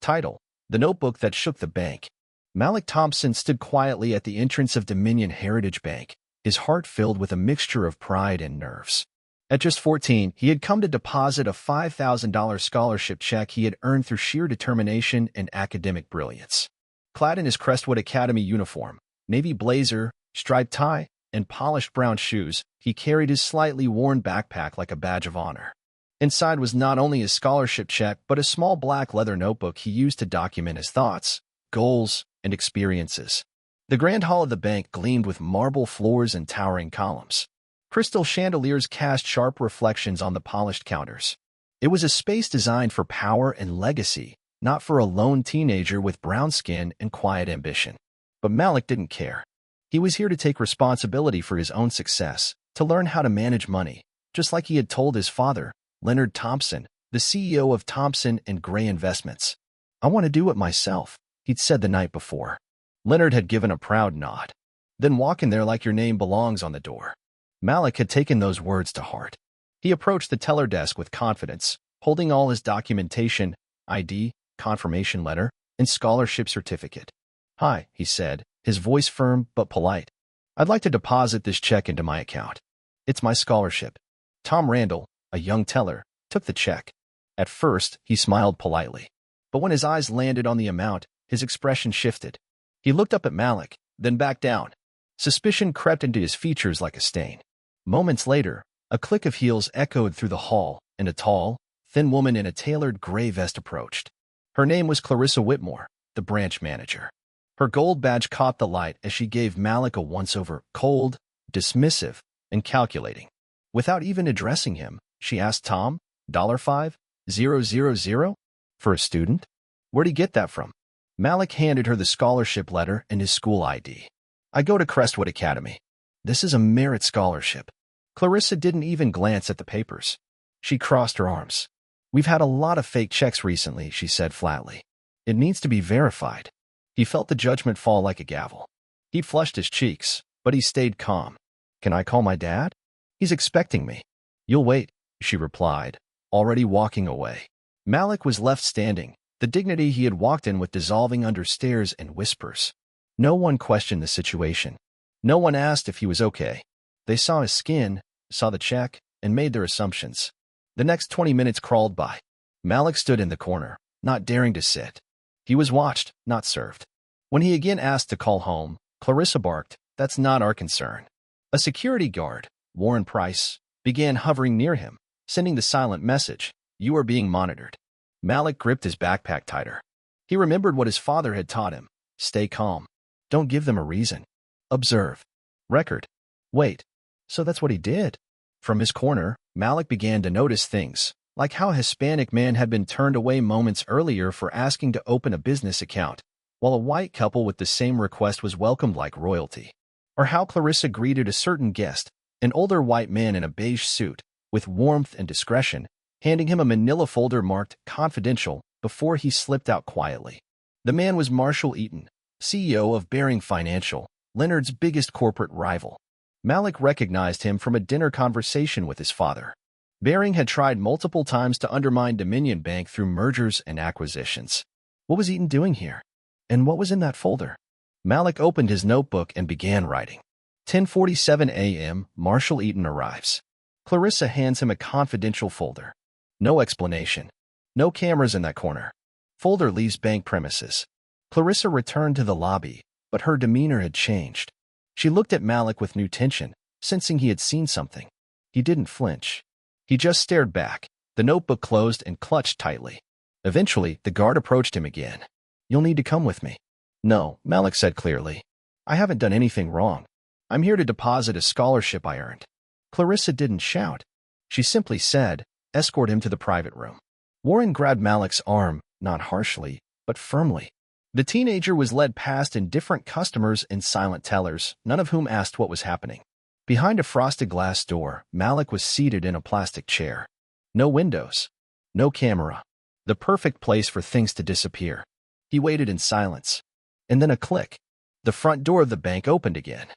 Title: The Notebook That Shook the Bank. Malik Thompson stood quietly at the entrance of Dominion Heritage Bank, his heart filled with a mixture of pride and nerves. At just 14, he had come to deposit a $5,000 scholarship check he had earned through sheer determination and academic brilliance. Clad in his Crestwood Academy uniform, navy blazer, striped tie, and polished brown shoes, he carried his slightly worn backpack like a badge of honor. Inside was not only his scholarship check, but a small black leather notebook he used to document his thoughts, goals, and experiences. The grand hall of the bank gleamed with marble floors and towering columns. Crystal chandeliers cast sharp reflections on the polished counters. It was a space designed for power and legacy, not for a lone teenager with brown skin and quiet ambition. But Malik didn't care. He was here to take responsibility for his own success, to learn how to manage money, just like he had told his father, Leonard Thompson, the CEO of Thompson and Gray Investments. "I want to do it myself," he'd said the night before. Leonard had given a proud nod. "Then walk in there like your name belongs on the door." Malik had taken those words to heart. He approached the teller desk with confidence, holding all his documentation, ID, confirmation letter, and scholarship certificate. "Hi," he said, his voice firm but polite. "I'd like to deposit this check into my account. It's my scholarship." Tom Randall, a young teller, took the check. At first, he smiled politely. But when his eyes landed on the amount, his expression shifted. He looked up at Malik, then back down. Suspicion crept into his features like a stain. Moments later, a click of heels echoed through the hall, and a tall, thin woman in a tailored gray vest approached. Her name was Clarissa Whitmore, the branch manager. Her gold badge caught the light as she gave Malik a once-over, cold, dismissive, and calculating. Without even addressing him, she asked Tom, $5,000? For a student? Where'd he get that from? Malik handed her the scholarship letter and his school ID. "I go to Crestwood Academy. This is a merit scholarship." Clarissa didn't even glance at the papers. She crossed her arms. "We've had a lot of fake checks recently," she said flatly. "It needs to be verified." He felt the judgment fall like a gavel. He flushed his cheeks, but he stayed calm. "Can I call my dad? He's expecting me." "You'll wait," she replied, already walking away. Malik was left standing, the dignity he had walked in with dissolving under stares and whispers. No one questioned the situation. No one asked if he was okay. They saw his skin, saw the check, and made their assumptions. The next 20 minutes crawled by. Malik stood in the corner, not daring to sit. He was watched, not served. When he again asked to call home, Clarissa barked, "That's not our concern." A security guard, Warren Price, began hovering near him, sending the silent message, "You are being monitored." Malik gripped his backpack tighter. He remembered what his father had taught him. Stay calm. Don't give them a reason. Observe. Record. Wait. So that's what he did. From his corner, Malik began to notice things, like how a Hispanic man had been turned away moments earlier for asking to open a business account, while a white couple with the same request was welcomed like royalty. Or how Clarissa greeted a certain guest, an older white man in a beige suit, with warmth and discretion, handing him a manila folder marked "Confidential" before he slipped out quietly. The man was Marshall Eaton, CEO of Baring Financial, Leonard's biggest corporate rival. Malik recognized him from a dinner conversation with his father. Baring had tried multiple times to undermine Dominion Bank through mergers and acquisitions. What was Eaton doing here? And what was in that folder? Malik opened his notebook and began writing. 10:47 a.m., Marshall Eaton arrives. Clarissa hands him a confidential folder. No explanation. No cameras in that corner. Folder leaves bank premises. Clarissa returned to the lobby, but her demeanor had changed. She looked at Malik with new tension, sensing he had seen something. He didn't flinch. He just stared back, the notebook closed and clutched tightly. Eventually, the guard approached him again. "You'll need to come with me." "No," Malik said clearly. "I haven't done anything wrong. I'm here to deposit a scholarship I earned." Clarissa didn't shout. She simply said, "Escort him to the private room." Warren grabbed Malik's arm, not harshly, but firmly. The teenager was led past indifferent customers and silent tellers, none of whom asked what was happening. Behind a frosted glass door, Malik was seated in a plastic chair. No windows. No camera. The perfect place for things to disappear. He waited in silence. And then a click. The front door of the bank opened again.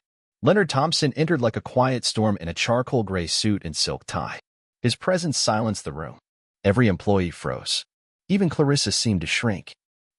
Leonard Thompson entered like a quiet storm in a charcoal gray suit and silk tie. His presence silenced the room. Every employee froze. Even Clarissa seemed to shrink.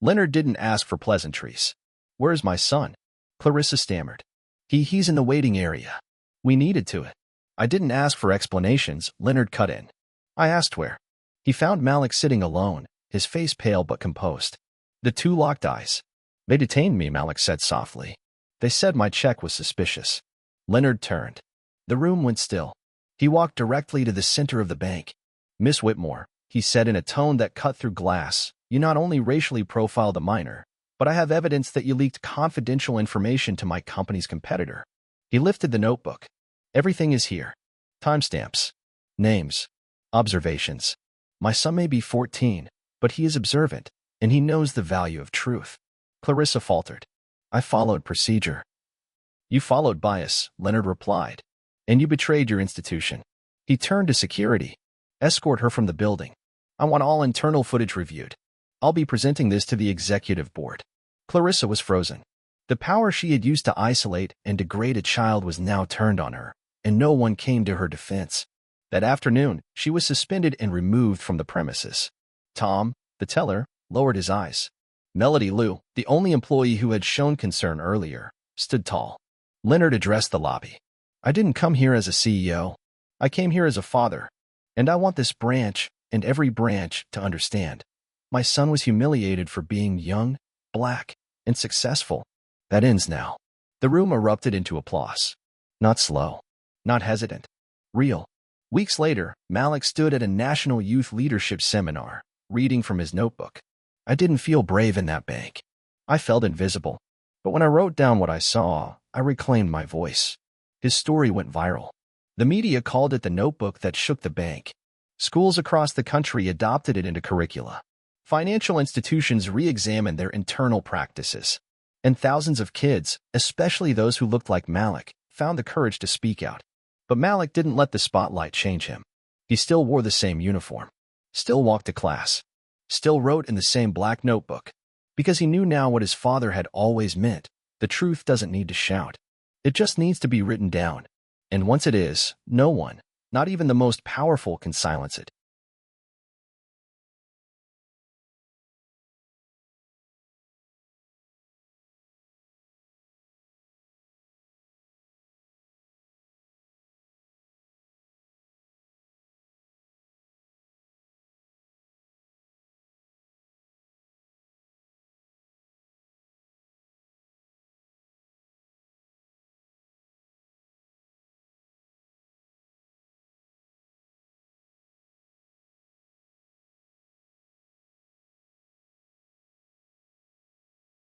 Leonard didn't ask for pleasantries. "Where's my son?" Clarissa stammered. He's in the waiting area. We needed to it." I didn't ask for explanations, Leonard cut in. I asked where. He found Malik sitting alone, his face pale but composed. The two locked eyes. "They detained me," Malik said softly. "They said my check was suspicious." Leonard turned. The room went still. He walked directly to the center of the bank. "Miss Whitmore," he said in a tone that cut through glass, "you not only racially profiled a minor, but I have evidence that you leaked confidential information to my company's competitor." He lifted the notebook. "Everything is here. Timestamps, names, observations. My son may be 14, but he is observant, and he knows the value of truth." Clarissa faltered. "I followed procedure." "You followed bias," Leonard replied, "and you betrayed your institution." He turned to security. "Escort her from the building. I want all internal footage reviewed. I'll be presenting this to the executive board." Clarissa was frozen. The power she had used to isolate and degrade a child was now turned on her, and no one came to her defense. That afternoon, she was suspended and removed from the premises. Tom, the teller, lowered his eyes. Melody Liu, the only employee who had shown concern earlier, stood tall. Leonard addressed the lobby. "I didn't come here as a CEO. I came here as a father, and I want this branch and every branch to understand. My son was humiliated for being young, black, and successful. That ends now." The room erupted into applause. Not slow, not hesitant, real. Weeks later, Malik stood at a national youth leadership seminar, reading from his notebook. "I didn't feel brave in that bank. I felt invisible. But when I wrote down what I saw, I reclaimed my voice." His story went viral. The media called it the notebook that shook the bank. Schools across the country adopted it into curricula. Financial institutions re-examined their internal practices. And thousands of kids, especially those who looked like Malik, found the courage to speak out. But Malik didn't let the spotlight change him. He still wore the same uniform, still walked to class, still wrote in the same black notebook. Because he knew now what his father had always meant: the truth doesn't need to shout. It just needs to be written down. And once it is, no one, not even the most powerful, can silence it.